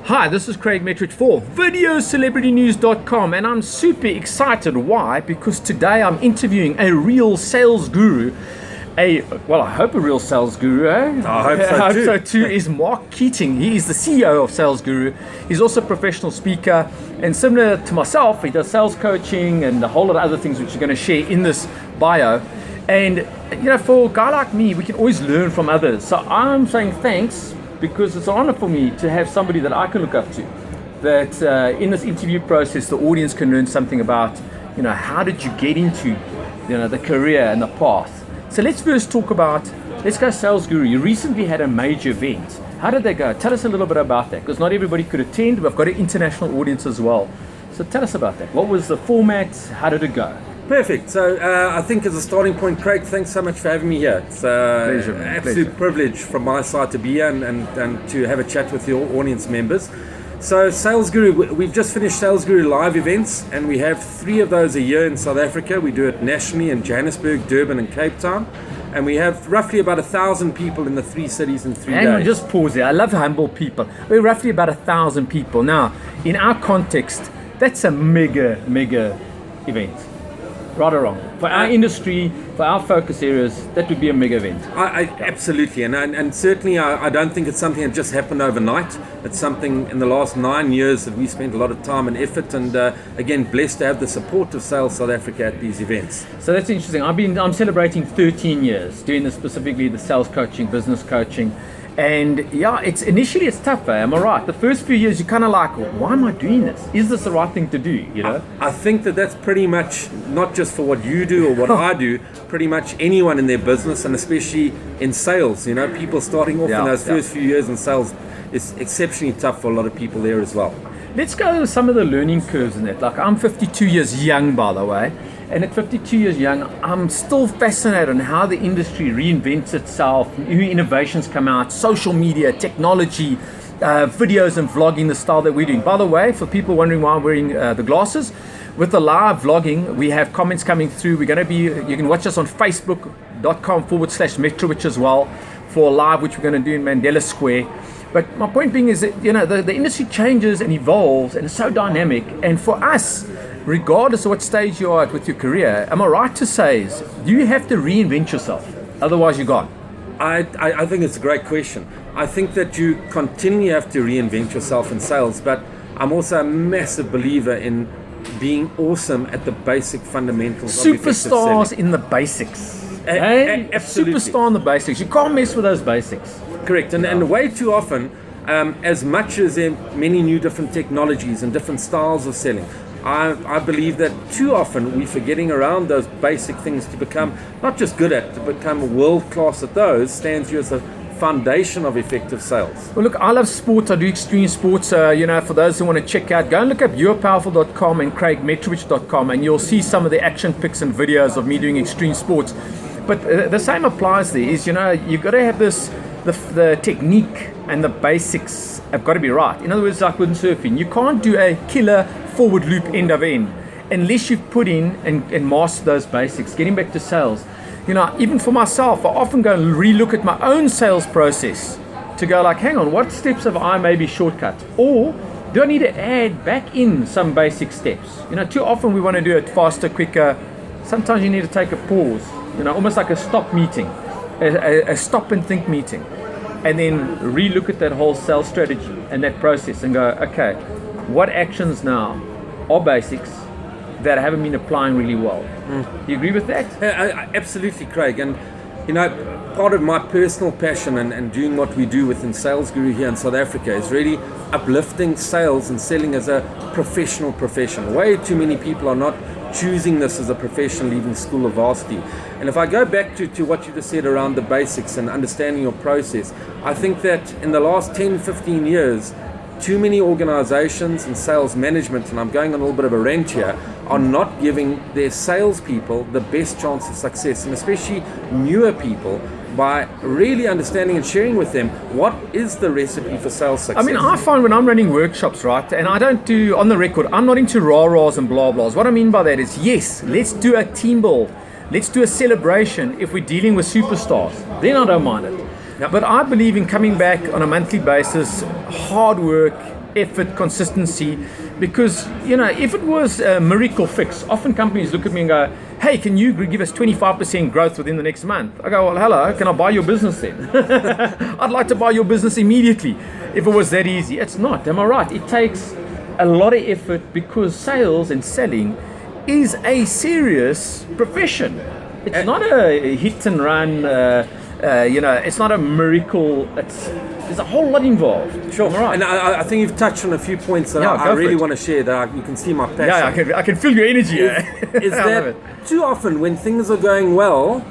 Hi, this is Craig Metrowich for VideoCelebrityNews.com, and I'm super excited. Why? Because today I'm interviewing a real sales guru. I hope a real sales guru, eh? I hope so too. Is Mark Keating. He is the CEO of Sales Guru. He's also a professional speaker, and similar to myself, he does sales coaching and a whole lot of other things which you're going to share in this bio. And for a guy like me, we can always learn from others. So I'm saying thanks, because it's an honor for me to have somebody that I can look up to, that in this interview process the audience can learn something about, how did you get into the career and the path. So let's first talk about, let's go Sales Guru. You recently had a major event. How did that go? Tell us a little bit about that, because not everybody could attend. We've got an international audience as well. So tell us about that. What was the format? How did it go? Perfect. So I think as a starting point, Craig, thanks so much for having me here. It's an absolute privilege from my side to be here and to have a chat with your audience members. So Sales Guru, we've just finished Sales Guru live events, and we have 3 of those a year in South Africa. We do it nationally in Johannesburg, Durban and Cape Town. And we have roughly about 1,000 people in the 3 cities in 3 days. Hang on, just pause there. I love humble people. We're roughly about 1,000 people. Now, in our context, that's a mega event. Right or wrong? For our industry, for our focus areas, that would be a mega event. Absolutely, and certainly I don't think it's something that just happened overnight. It's something in the last 9 years that we spent a lot of time and effort, and again, blessed to have the support of Sales South Africa at these events. So that's interesting. I'm celebrating 13 years doing this, specifically the sales coaching, business coaching. And it's initially tough, am I right? The first few years you're kind of like, why am I doing this? Is this the right thing to do? I think that's pretty much not just for what you do or what I do, pretty much anyone in their business, and especially in sales. People starting off in those first few years in sales is exceptionally tough for a lot of people there as well. Let's go to some of the learning curves in that. Like, I'm 52 years young, by the way. And at 52 years young, I'm still fascinated on how the industry reinvents itself, new innovations come out, social media, technology, videos and vlogging, the style that we're doing. By the way, for people wondering why I'm wearing the glasses, with the live vlogging, we have comments coming through. You can watch us on facebook.com/Metrowich as well for live, which we're going to do in Mandela Square. But my point being is that, the industry changes and evolves and it's so dynamic. And for us, regardless of what stage you are at with your career, am I right to say is you have to reinvent yourself, otherwise you're gone? I think it's a great question. I think that you continually have to reinvent yourself in sales, but I'm also a massive believer in being awesome at the basic fundamentals. Superstars in the basics. Absolutely. Superstar in the basics. You can't mess with those basics. Correct. And way too often, as much as there are many new different technologies and different styles of selling, I believe that too often we're forgetting around those basic things to become not just good at, to become world-class at those, stands you as a foundation of effective sales. Well, look, I love sports. I do extreme sports. For those who want to check out, go and look up URPOWERFUL.com and CraigMetrowich.com, and you'll see some of the action pics and videos of me doing extreme sports. But the same applies there. Is you've got to have the technique and the basics have got to be right. In other words, like with surfing, you can't do a killer forward loop end of end unless you've put in and master those basics. Getting back to sales, even for myself, I often go and relook at my own sales process to go like, hang on, what steps have I maybe shortcut, or do I need to add back in some basic steps? Too often we want to do it faster, quicker. Sometimes you need to take a pause, almost like a stop meeting, a stop and think meeting, and then relook at that whole sales strategy and that process and go, okay, what actions now are basics that I haven't been applying really well? Do you agree with that? Absolutely, Craig. And part of my personal passion and doing what we do within Sales Guru here in South Africa is really uplifting sales and selling as a professional profession. Way too many people are not choosing this as a profession, leaving school or varsity. And if I go back to what you just said around the basics and understanding your process, I think that in the last 10, 15 years, too many organizations and sales management, and I'm going on a little bit of a rant here, are not giving their salespeople the best chance of success, and especially newer people, by really understanding and sharing with them what is the recipe for sales success. I find when I'm running workshops, right, and I don't do, on the record, I'm not into rah-rahs and blah-blahs. What I mean by that is, yes, let's do a team build. Let's do a celebration if we're dealing with superstars. Then I don't mind it. Yep. But I believe in coming back on a monthly basis, hard work, effort, consistency. Because, if it was a miracle fix, often companies look at me and go, hey, can you give us 25% growth within the next month? I go, well, hello, can I buy your business then? I'd like to buy your business immediately if it was that easy. It's not, am I right? It takes a lot of effort because sales and selling is a serious profession. It's not a hit and run, it's not a miracle. There's a whole lot involved. Sure. Right. And I think you've touched on a few points that I really want to share, that you can see my passion. Yeah, I can feel your energy. Is that too often when things are going well,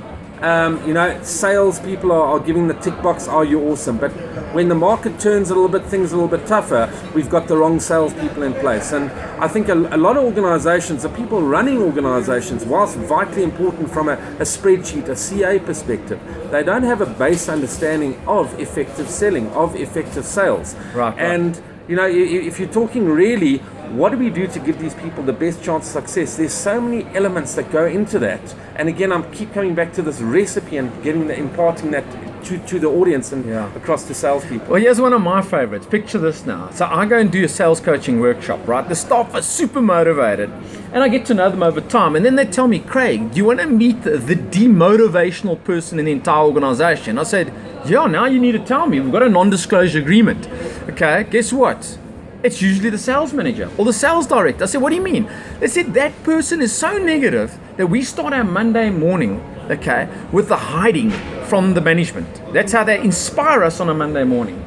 sales people are giving the tick box, oh, you're awesome. But when the market turns a little bit, things are a little bit tougher, we've got the wrong sales people in place. And I think a lot of organizations, the people running organizations, whilst vitally important from a spreadsheet, a CA perspective, they don't have a base understanding of effective selling, of effective sales. Right. And if you're talking really, what do we do to give these people the best chance of success? There's so many elements that go into that. And again, I keep coming back to this recipe and imparting that to the audience and across to salespeople. Well, here's one of my favorites. Picture this now. So I go and do a sales coaching workshop, right? The staff are super motivated and I get to know them over time. And then they tell me, Craig, do you want to meet the demotivational person in the entire organization? I said, yeah, now you need to tell me. We've got a non-disclosure agreement. Okay, guess what? It's usually the sales manager or the sales director. I said, what do you mean? They said that person is so negative that we start our Monday morning, okay, with the hiding from the management. That's how they inspire us on a Monday morning.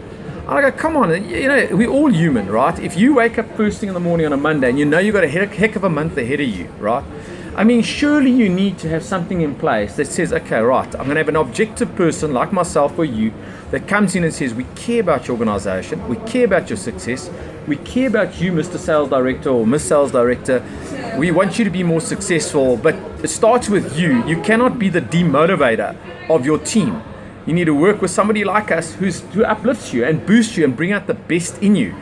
I go, come on, we're all human, right? If you wake up first thing in the morning on a Monday and you've got a heck of a month ahead of you, right? I mean, surely you need to have something in place that says, okay, right, I'm going to have an objective person like myself or you that comes in and says, we care about your organization, we care about your success, we care about you, Mr. Sales Director or Miss Sales Director. We want you to be more successful, but it starts with you. You cannot be the demotivator of your team. You need to work with somebody like us who uplifts you and boosts you and bring out the best in you.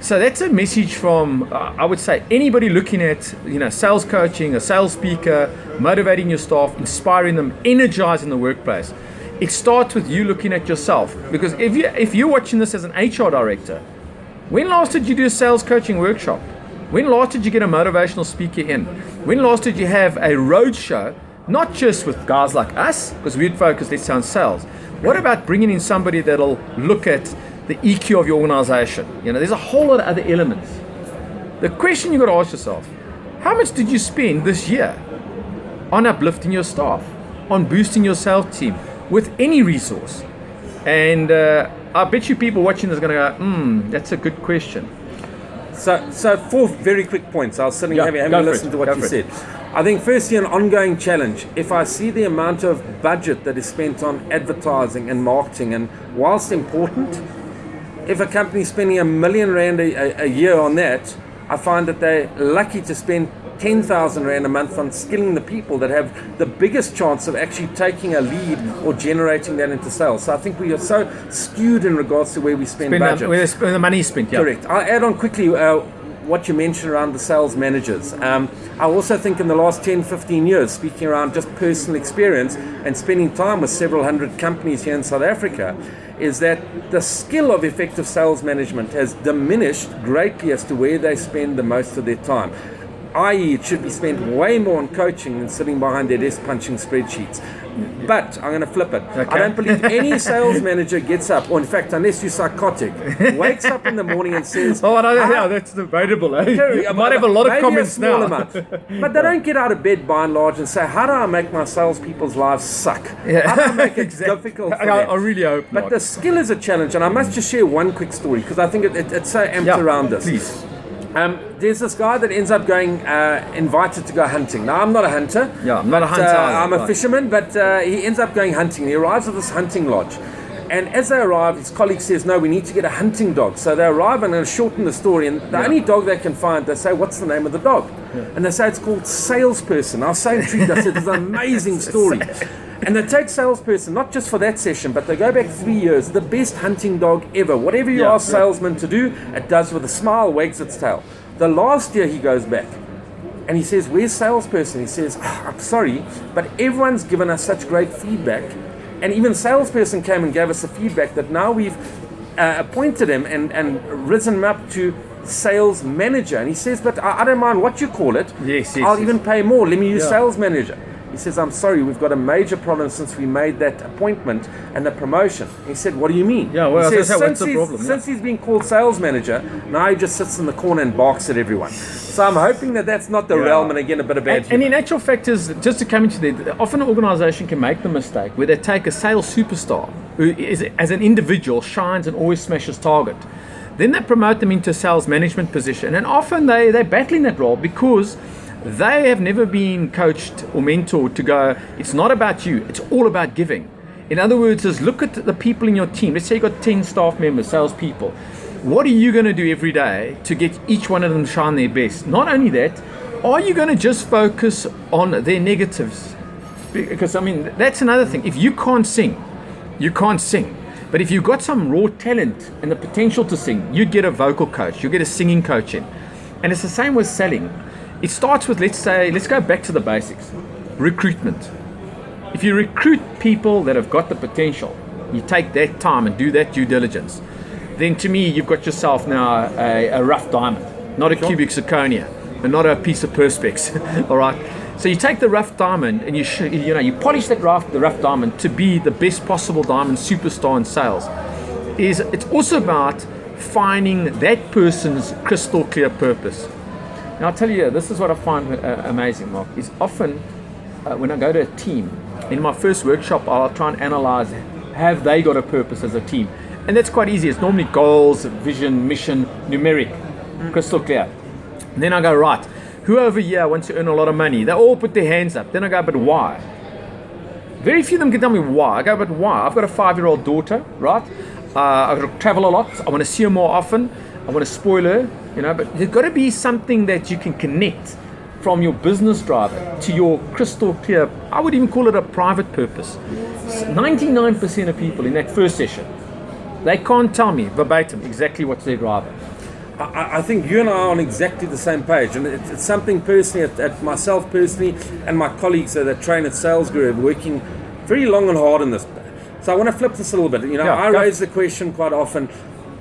So that's a message from, I would say, anybody looking at, sales coaching, a sales speaker, motivating your staff, inspiring them, energizing the workplace. It starts with you looking at yourself. Because if you're watching this as an HR director, when last did you do a sales coaching workshop? When last did you get a motivational speaker in? When last did you have a road show, not just with guys like us, because we'd focus, let's say, on sales. What about bringing in somebody that'll look at the EQ of your organization? There's a whole lot of other elements. The question you've got to ask yourself, how much did you spend this year on uplifting your staff, on boosting your sales team with any resource? And I bet you people watching this are going to go, that's a good question. So 4 very quick points. I was sitting having listened to what you said. I think firstly, an ongoing challenge. If I see the amount of budget that is spent on advertising and marketing, and whilst important, if a company is spending R1 million a year on that, I find that they're lucky to spend 10,000 Rand a month on skilling the people that have the biggest chance of actually taking a lead or generating that into sales. So I think we are so skewed in regards to where we spend budget. Where the money is spent, yeah. Correct. I'll add on quickly what you mentioned around the sales managers. I also think in the last 10, 15 years, speaking around just personal experience and spending time with several hundred companies here in South Africa, is that the skill of effective sales management has diminished greatly as to where they spend the most of their time. I.e., it should be spent way more on coaching than sitting behind their desk punching spreadsheets. But I'm going to flip it. Okay. I don't believe any sales manager gets up, or in fact, unless you're psychotic, wakes up in the morning and says, "Oh, that's debatable. I might have a lot of comments now." But they don't get out of bed by and large and say, "How do I make my salespeople's lives suck? Yeah. How do I make it difficult for them?" I really hope not. But the skill is a challenge, and I must just share one quick story because I think it's so amped around this. Please. There's this guy that ends up going invited to go hunting. Now, I'm not a hunter. Yeah, I'm not a hunter. I'm a fisherman, but he ends up going hunting. He arrives at this hunting lodge. And as they arrive, his colleague says, no, we need to get a hunting dog. So they arrive, and I'm going to shorten the story. And the only dog they can find, they say, what's the name of the dog? Yeah. And they say it's called Salesperson. I was so intrigued. I said, it's an amazing story. And they take Salesperson, not just for that session, but they go back 3 years, the best hunting dog ever. Whatever you ask salesman to do, it does with a smile, wags its tail. The last year he goes back, and he says, where's Salesperson? He says, I'm sorry, but everyone's given us such great feedback. And even Salesperson came and gave us the feedback that now we've appointed him and risen him up to sales manager. And he says, but I don't mind what you call it. Yes, I'll even pay more. Let me use Yeah. sales manager. He says, I'm sorry, we've got a major problem since we made that appointment and the promotion. He said, what do you mean? Yeah, well, he says, what's the problem? Since he's been called sales manager, now he just sits in the corner and barks at everyone. So I'm hoping that that's not the Yeah. realm, and again, a bit of bad And in actual fact, is just to come into that, often an organization can make the mistake where they take a sales superstar who is, as an individual, shines and always smashes target. Then they promote them into a sales management position, and often they're battling that role because they have never been coached or mentored to go, it's not about you, it's all about giving. In other words, is look at the people in your team. Let's say you've got 10 staff members, salespeople. What are you going to do every day to get each one of them to shine their best? Not only that, are you going to just focus on their negatives? Because, I mean, that's another thing. If you can't sing, you can't sing. But if you've got some raw talent and the potential to sing, you'd get a vocal coach, you get a singing coach in. And it's the same with selling. It starts with, let's go back to the basics. Recruitment. If you recruit people that have got the potential, you take that time and do that due diligence, then to me, you've got yourself now a rough diamond, not a cubic zirconia, and not a piece of perspex, all right? So you take the rough diamond and you polish the rough diamond to be the best possible diamond superstar in sales. It's also about finding that person's crystal clear purpose. Now I'll tell you, this is what I find amazing, Mark, is often when I go to a team, in my first workshop, I'll try and analyze, have they got a purpose as a team? And that's quite easy. It's normally goals, vision, mission, numeric, crystal clear. And then I go, right, who over here wants to earn a lot of money? They all put their hands up. Then I go, but why? Very few of them can tell me why. I go, but why? I've got a 5-year-old daughter, right? I've got to travel a lot. I want to see her more often. I want to spoil her, but there's got to be something that you can connect from your business driver to your crystal clear, I would even call it a private purpose. 99% of people in that first session, they can't tell me verbatim exactly what's their driver. I think you and I are on exactly the same page, and it's something personally, at myself personally, and my colleagues that train at Sales Guru are working very long and hard on this. So I want to flip this a little bit. I raise the question quite often,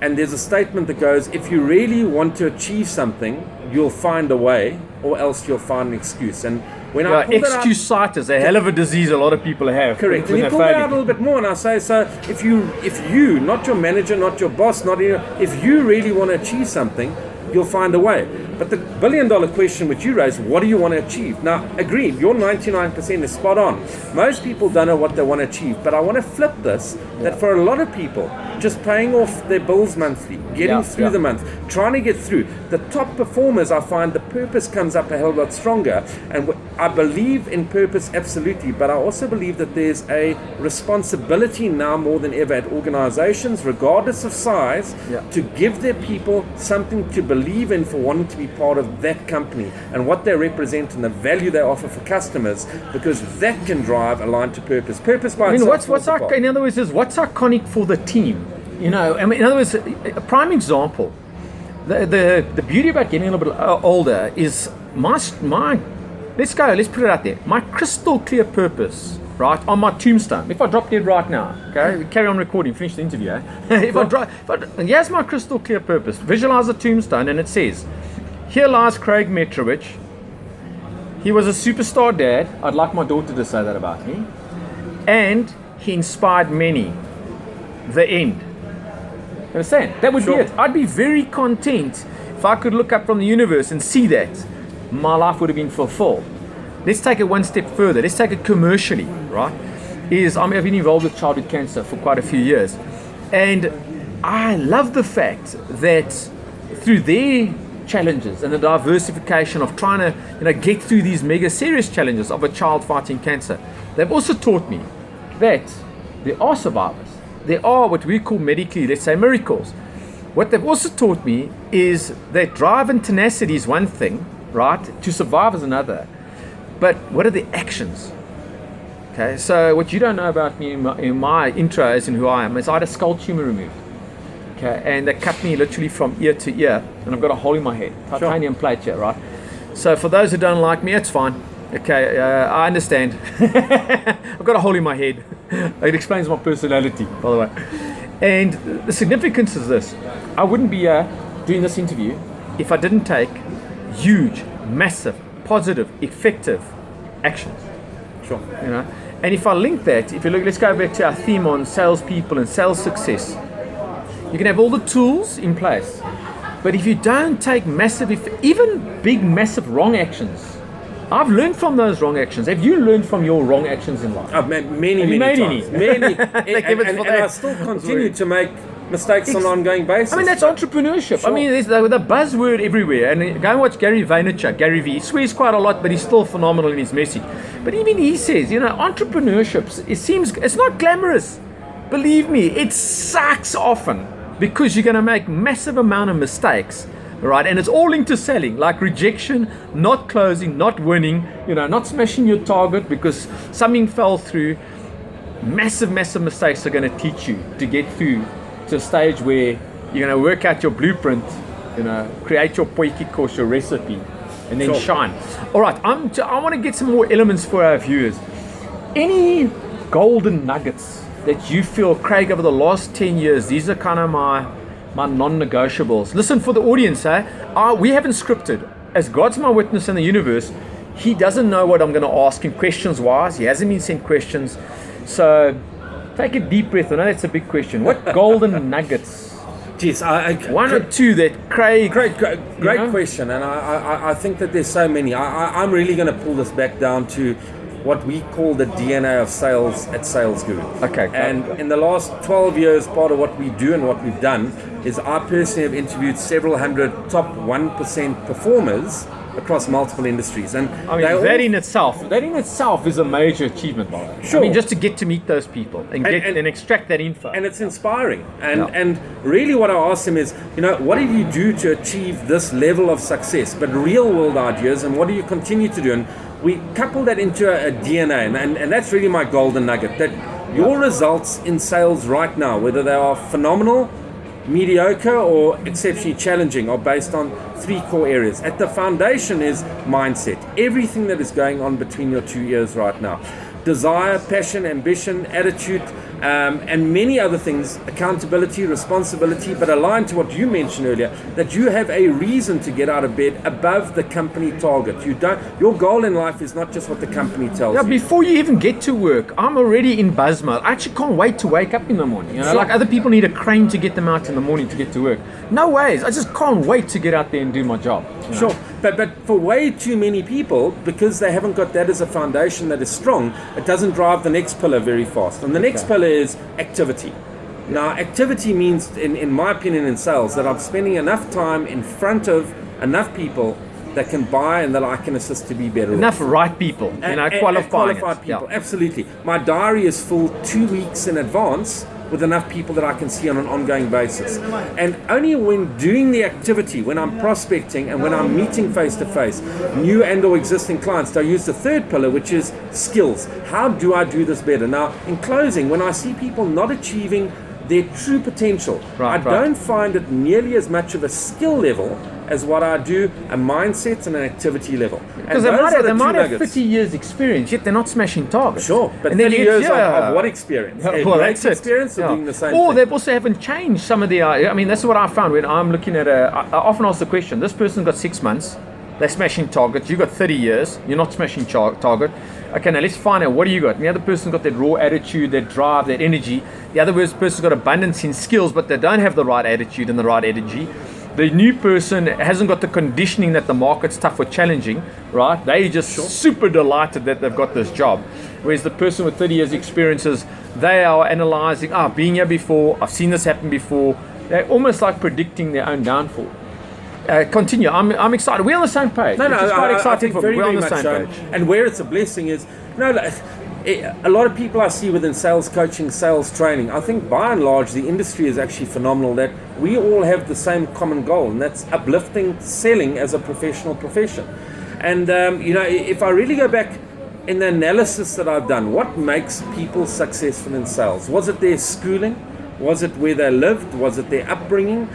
and there's a statement that goes, if you really want to achieve something, you'll find a way, or else you'll find an excuse. And when I pull excuse-sight is a hell of a disease a lot of people have. Correct. And you pull that out a little bit more, and I say, so if you, not your manager, not your boss, if you really want to achieve something, you'll find a way. But the billion-dollar question which you raised, what do you want to achieve? Now, agreed, your 99% is spot on. Most people don't know what they want to achieve, but I want to flip this, that for a lot of people, just paying off their bills monthly, getting through the month, trying to get through, the top performers, I find the purpose comes up a hell of a lot stronger. And I believe in purpose, absolutely, but I also believe that there's a responsibility now more than ever at organizations, regardless of size, to give their people something to believe in for wanting to be part of that company and what they represent and the value they offer for customers, because that can drive aligned to purpose. Purpose by itself. In other words, is what's iconic for the team? In other words, a prime example. The beauty about getting a little bit older is my. Let's put it out there. My crystal clear purpose, right, on my tombstone. If I drop dead right now, okay, carry on recording, finish the interview. Here's my crystal clear purpose. Visualize a tombstone, and it says, "Here lies Craig Metrowich. He was a superstar dad." I'd like my daughter to say that about me. And he inspired many. The end. Understand? That would be it. I'd be very content if I could look up from the universe and see that. My life would have been fulfilled. Let's take it one step further. Let's take it commercially, right? I've been involved with childhood cancer for quite a few years. And I love the fact that through their challenges and the diversification of trying to get through these mega serious challenges of a child fighting cancer, they've also taught me that there are survivors. There are what we call medically, let's say, miracles. What they've also taught me is that drive and tenacity is one thing, right? To survive is another. But what are the actions? Okay, so what you don't know about me in my intro as in who I am is I had a skull tumor removed. Okay, and they cut me literally from ear to ear, and I've got a hole in my head, titanium plate here, right? So for those who don't like me, it's fine. Okay, I understand. I've got a hole in my head. It explains my personality, by the way. And the significance is this: I wouldn't be doing this interview if I didn't take huge, massive, positive, effective actions. Sure. You know, and if I link that, if you look, let's go back to our theme on salespeople and sales success. You can have all the tools in place, but if you don't take massive, even big, massive wrong actions. I've learned from those wrong actions. Have you learned from your wrong actions in life? I've made many times. And I still continue to make mistakes on an ongoing basis. I mean, that's entrepreneurship. Sure. I mean, there's the buzzword everywhere. And go and watch Gary Vaynerchuk, Gary V. He swears quite a lot, but he's still phenomenal in his message. But even he says, entrepreneurship, it's not glamorous. Believe me, it sucks often because you're going to make massive amount of mistakes. Right, and it's all linked to selling, like rejection, not closing, not winning, not smashing your target because something fell through. Massive mistakes are going to teach you to get through to a stage where you're going to work out your blueprint, create your potjie course, your recipe, and then shine. All right, I want to get some more elements for our viewers. Any golden nuggets that you feel, Craig, over the last 10 years, these are kind of my non-negotiables. Listen, for the audience, we haven't scripted. As God's my witness in the universe, he doesn't know what I'm going to ask him questions-wise. He hasn't been sent questions. So take a deep breath. I know that's a big question. What golden nuggets? Yes, one or two that Craig... Great question. And I think that there's so many. I'm really going to pull this back down to what we call the DNA of sales at Sales Guru. Okay. And in the last 12 years, part of what we do and what we've done is I personally have interviewed several hundred top 1% performers across multiple industries. And I mean, that in itself is a major achievement. Sure. I mean, just to get to meet those people and extract that info. And it's inspiring. And really what I asked them is, what did you do to achieve this level of success, but real world ideas, and what do you continue to do? And we couple that into a DNA, and that's really my golden nugget, that your results in sales right now, whether they are phenomenal, mediocre, or exceptionally challenging, are based on three core areas. At the foundation is mindset. Everything that is going on between your two ears right now. Desire, passion, ambition, attitude, and many other things, accountability, responsibility, but aligned to what you mentioned earlier, that you have a reason to get out of bed above the company target. Your goal in life is not just what the company tells you. Before you even get to work, I'm already in buzz mode. I actually can't wait to wake up in the morning. Sure. Like other people need a crane to get them out in the morning to get to work. No ways. I just can't wait to get out there and do my job. Sure. But for way too many people, because they haven't got that as a foundation that is strong, it doesn't drive the next pillar very fast. And the next pillar is activity. Now, activity means, in my opinion, in sales, that I'm spending enough time in front of enough people that can buy and that I can assist to be better. Enough right people, qualified people, absolutely. My diary is full 2 weeks in advance with enough people that I can see on an ongoing basis. And only when doing the activity, when I'm prospecting and when I'm meeting face-to-face, new and or existing clients, do I use the third pillar, which is skills. How do I do this better? Now, in closing, when I see people not achieving their true potential, I don't find it nearly as much of a skill level as what I do a mindset and an activity level. Because they might have 50 years experience, yet they're not smashing targets. Sure, but 30 years of what experience? Well, that's experience of doing the same Or thing. they also haven't changed some of I mean, that's what I found when I'm looking at I often ask the question, this person's got 6 months, they're smashing targets, you've got 30 years, you're not smashing target. Okay, now let's find out, what do you got? And the other person's got that raw attitude, that drive, that energy. The other person's got abundance in skills, but they don't have the right attitude and the right energy. The new person hasn't got the conditioning that the market's tough or challenging, right? They just super delighted that they've got this job. Whereas the person with 30 years experiences, they are analyzing, being here before, I've seen this happen before. They're almost like predicting their own downfall. Continue. I'm excited. We're on the same page. No, it's quite exciting for me. We're on the much same so. page. And where it's a blessing is, a lot of people I see within sales coaching, sales training, I think by and large the industry is actually phenomenal, that we all have the same common goal, and that's uplifting selling as a professional profession. And if I really go back in the analysis that I've done, what makes people successful in sales? Was it their schooling? Was it where they lived? Was it their upbringing?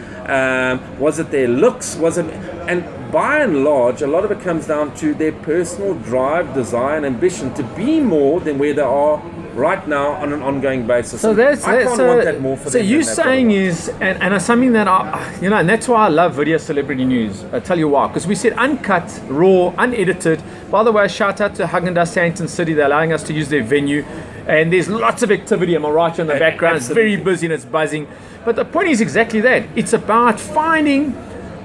Was it their looks? And by and large, a lot of it comes down to their personal drive, desire, and ambition to be more than where they are right now on an ongoing basis. So And I can't want that more for so them. you than that, saying brother. is, and it's something that and that's why I love video celebrity news. I'll tell you why, because we said uncut, raw, unedited. By the way, shout out to Haagen-Dazs Sandton City. They're allowing us to use their venue, and there's lots of activity. Am I right in the background? Absolutely. It's very busy and it's buzzing. But the point is exactly that. It's about finding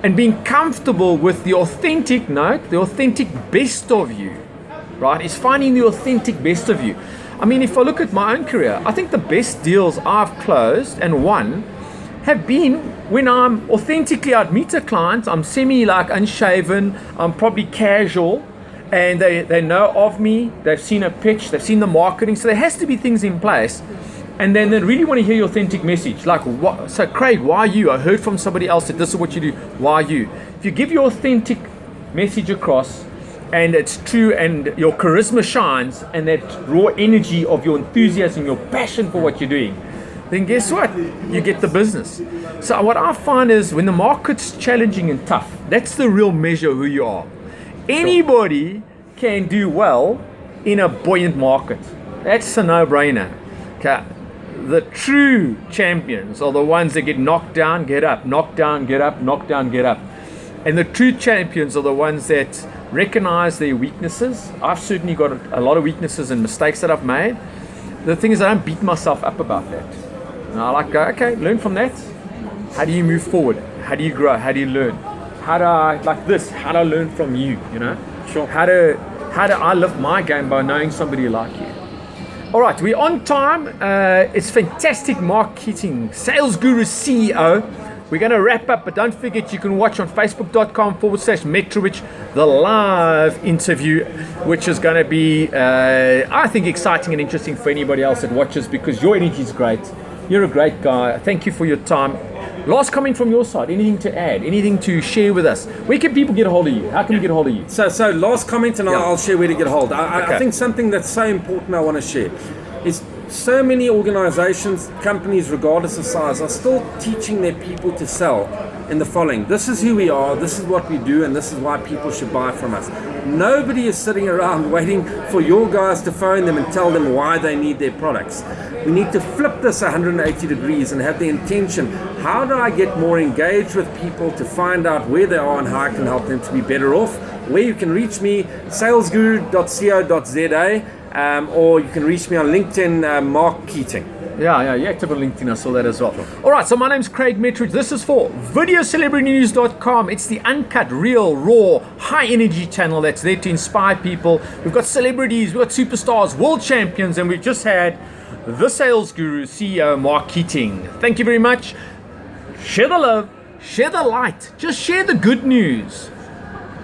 and being comfortable with the authentic note, the authentic best of you, right? It's finding the authentic best of you. I mean, if I look at my own career, I think the best deals I've closed and won have been when I'm authentically, I'd meet a client, I'm like unshaven, I'm probably casual, and they know of me, they've seen a pitch, they've seen the marketing, so there has to be things in place. And then they really want to hear your authentic message. Like, what? So Craig, why are you? I heard from somebody else that this is what you do. Why are you? If you give your authentic message across, and it's true, and your charisma shines, and that raw energy of your enthusiasm, your passion for what you're doing, then guess what? You get the business. So what I find is when the market's challenging and tough, that's the real measure of who you are. Anybody can do well in a buoyant market. That's a no-brainer. Okay. The true champions are the ones that get knocked down, get up, knocked down, get up, knocked down, get up. And the true champions are the ones that recognize their weaknesses. I've certainly got a lot of weaknesses and mistakes that I've made. The thing is, I don't beat myself up about that. And I like go, okay, learn from that. How do you move forward? How do you grow? How do you learn? How do I, like this, how do I learn from you, you know? Sure. How do I lift my game by knowing somebody like you? All right, we're on time. It's fantastic marketing. Sales Guru CEO. We're going to wrap up, but don't forget you can watch on facebook.com/Metrowich the live interview, which is going to be, I think, exciting and interesting for anybody else that watches because your energy is great. You're a great guy. Thank you for your time. Last comment from your side. Anything to add? Anything to share with us? Where can people get a hold of you? How can we get a hold of you? So last comment, and Yeah. I'll share where to get hold. Okay. I think something that's so important I want to share is so many organizations, companies, regardless of size, are still teaching their people to sell in the following. This is who we are, this is what we do, and this is why people should buy from us. Nobody is sitting around waiting for your guys to phone them and tell them why they need their products. We need to flip this 180 degrees and have the intention, how do I get more engaged with people to find out where they are and how I can help them to be better off? Where you can reach me, salesguru.co.za, or you can reach me on LinkedIn, Mark Keating. Yeah, you're active on LinkedIn. I saw that as well. All right, so my name's Craig Metrowich. This is for videocelebritynews.com. It's the uncut, real, raw, high energy channel that's there to inspire people. We've got celebrities, we've got superstars, world champions, and we've just had the Sales Guru CEO, Mark Keating. Thank you very much. Share the love, share the light, just share the good news.